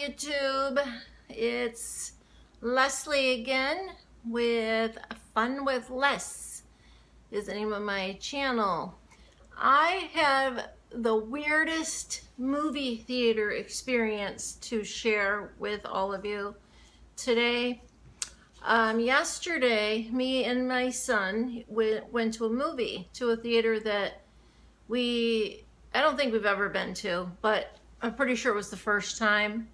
YouTube. It's Leslie again with Fun with Les is the name of my channel. I have the weirdest movie theater experience to share with all of you today. Yesterday, me and my son went to a movie, to a theater that I don't think we've ever been to, but I'm pretty sure it was the first time.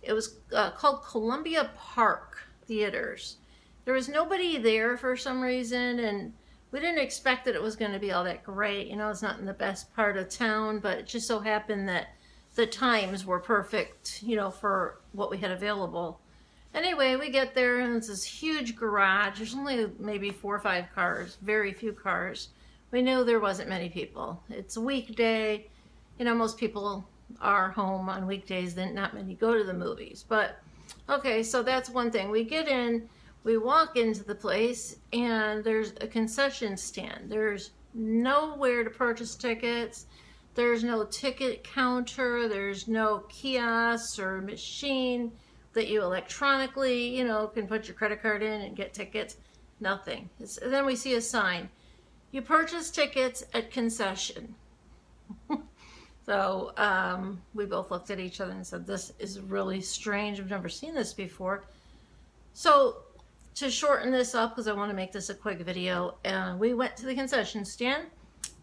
It was called Columbia Park Theaters. There was nobody there for some reason, and we didn't expect that it was going to be all that great. You know, it's not in the best part of town, but it just so happened that the times were perfect, you know, for what we had available. Anyway, we get there, and it's this huge garage. There's only maybe 4 or 5 cars, very few cars. We knew there wasn't many people. It's a weekday. You know, most people are home on weekdays, then not many go to the movies. But, okay, so that's one thing. We get in, we walk into the place, and there's a concession stand. There's nowhere to purchase tickets. There's no ticket counter. There's no kiosk or machine that you electronically, you know, can put your credit card in and get tickets. Nothing. Then we see a sign. You purchase tickets at concession. So we both looked at each other and said, this is really strange. I've never seen this before. So to shorten this up, because I want to make this a quick video, we went to the concession stand.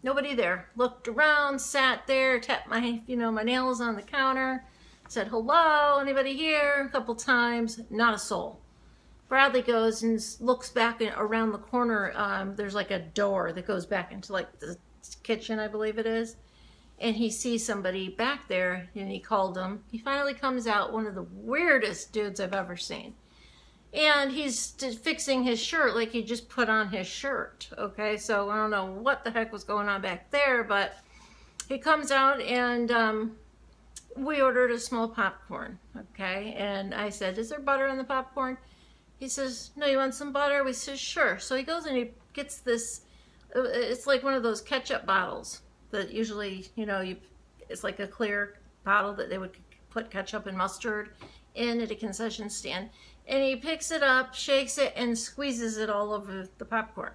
Nobody there. Looked around, sat there, tapped my nails on the counter, said, hello, anybody here? A couple times, not a soul. Bradley goes and looks back around the corner. There's like a door that goes back into like the kitchen, I believe it is. And he sees somebody back there, and he called him. He finally comes out, one of the weirdest dudes I've ever seen. And he's fixing his shirt like he just put on his shirt, okay? So I don't know what the heck was going on back there, but he comes out, and we ordered a small popcorn, okay? And I said, is there butter in the popcorn? He says, no, you want some butter? We said, sure. So he goes and he gets this, it's like one of those ketchup bottles that usually, you know, it's like a clear bottle that they would put ketchup and mustard in at a concession stand. And he picks it up, shakes it, and squeezes it all over the popcorn.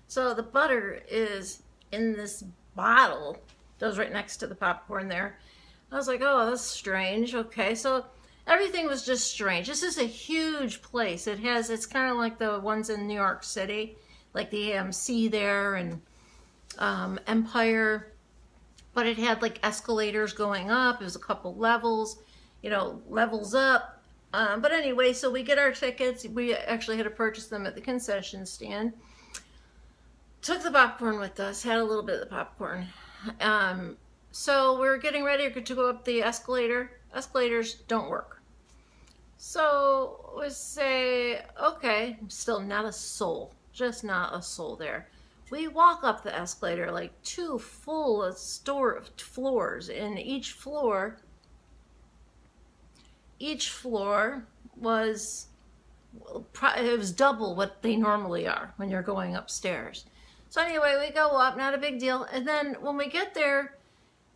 So the butter is in this bottle, goes right next to the popcorn there. I was like, oh, that's strange. Okay, so everything was just strange. This is a huge place. It's kind of like the ones in New York City, like the AMC there and Empire. But it had like escalators going up. It was a couple levels, you know, levels up. But anyway, so we get our tickets. We actually had to purchase them at the concession stand. Took the popcorn with us, had a little bit of the popcorn. So we're getting ready to go up the escalator. Escalators don't work. So we say, okay, still not a soul, just not a soul there. We walk up the escalator like 2 full floors, and each floor was, it was double what they normally are when you're going upstairs. So anyway, we go up, not a big deal. And then when we get there,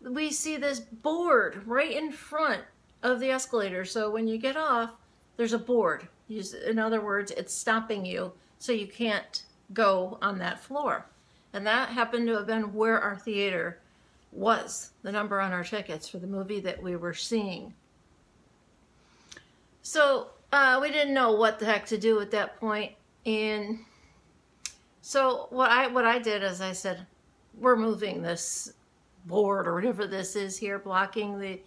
we see this board right in front of the escalator. So when you get off, there's a board. In other words, it's stopping you so you can't go on that floor. And that happened to have been where our theater was, the number on our tickets for the movie that we were seeing. So we didn't know what the heck to do at that point. And so what I did is I said, we're moving this board or whatever this is here, blocking the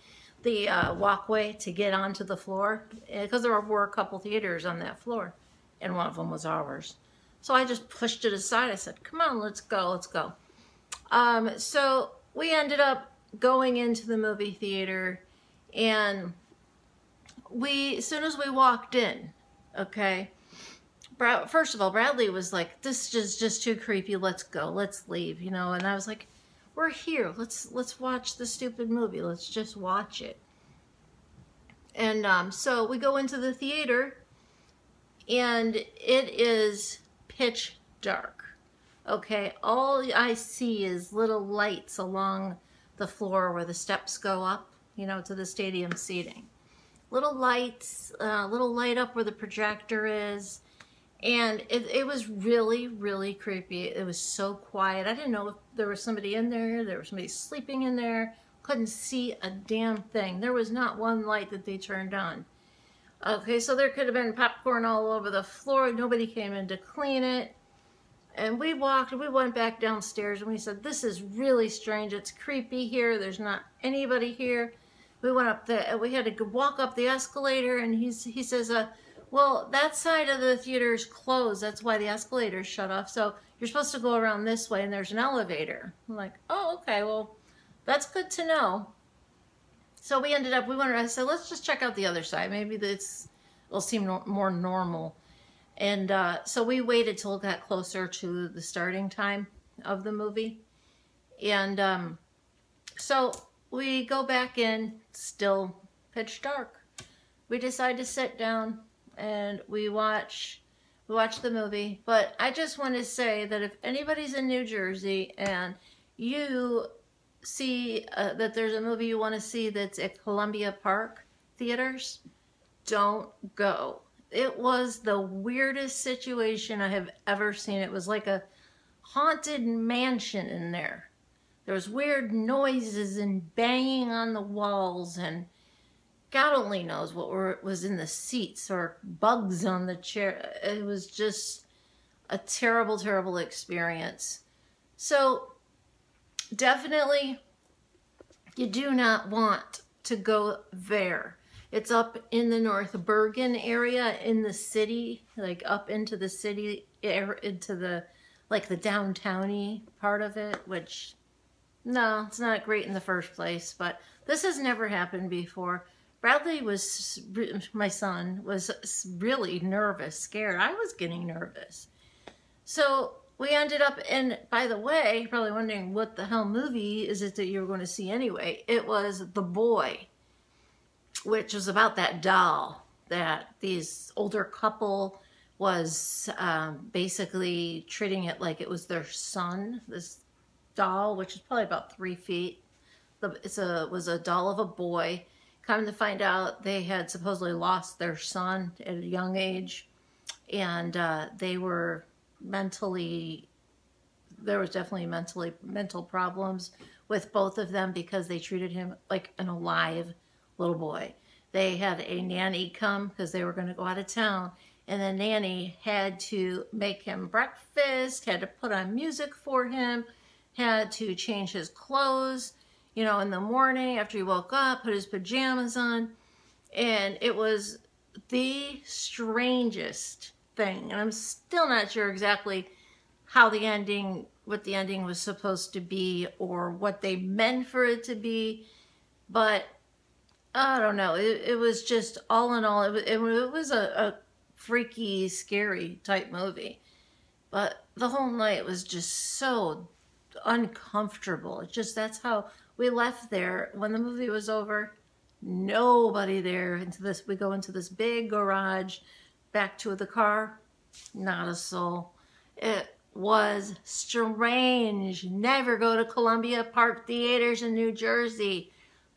walkway to get onto the floor, because there were a couple theaters on that floor, and one of them was ours. So I just pushed it aside. I said, come on, let's go, let's go. So we ended up going into the movie theater, and as soon as we walked in, okay, first of all, Bradley was like, this is just too creepy, let's go, let's leave, you know, and I was like, we're here, let's watch the stupid movie, let's just watch it. And so we go into the theater, and it is pitch dark, okay? All I see is little lights along the floor where the steps go up, you know, to the stadium seating. little lights, little light up where the projector is. And it was really, really creepy. It was so quiet. I didn't know if there was somebody in there. There was somebody sleeping in there. Couldn't see a damn thing. There was not one light that they turned on. Okay, so there could have been popcorn all over the floor. Nobody came in to clean it. And we went back downstairs and we said, this is really strange. It's creepy here. There's not anybody here. We went up we had to walk up the escalator, and he says, well, that side of the theater is closed. That's why the escalator is shut off. So you're supposed to go around this way, and there's an elevator. I'm like, oh, okay, well, that's good to know. So we went around, I said, let's just check out the other side. Maybe this will seem more normal. And so we waited till it got closer to the starting time of the movie. And so we go back in, still pitch dark. We decide to sit down and we watch the movie. But I just want to say that if anybody's in New Jersey and you see that there's a movie you want to see that's at Columbia Park theaters, don't go. It was the weirdest situation I have ever seen. It was like a haunted mansion in there. There was weird noises and banging on the walls, and God only knows what was in the seats or bugs on the chair. It was just a terrible, terrible experience. So definitely you do not want to go there. It's up in the North Bergen area in the city, like up into the city, into the, like the downtown-y part of it, which, no, it's not great in the first place, but this has never happened before. Bradley my son, was really nervous, scared. I was getting nervous. So we ended up, and by the way, you're probably wondering what the hell movie is it that you were going to see anyway. It was The Boy, which was about that doll that these older couple was basically treating it like it was their son. This doll, which is probably about 3 feet. It was a doll of a boy. Come to find out, they had supposedly lost their son at a young age, and they were there was definitely mental problems with both of them because they treated him like an alive little boy. They had a nanny come because they were going to go out of town, and the nanny had to make him breakfast, had to put on music for him, had to change his clothes, you know, in the morning after he woke up, put his pajamas on, and it was the strangest thing. And I'm still not sure exactly what the ending was supposed to be or what they meant for it to be, but I don't know. It was just, all in all, it was a freaky, scary type movie. But the whole night was just so uncomfortable. It's just, that's how we left there. When the movie was over, nobody there. We go into this big garage, back to the car, not a soul. It was strange. Never go to Columbia Park Theaters in New Jersey.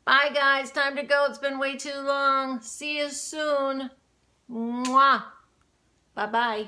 Bye, guys. Time to go. It's been way too long. See you soon. Mwah. Bye-bye.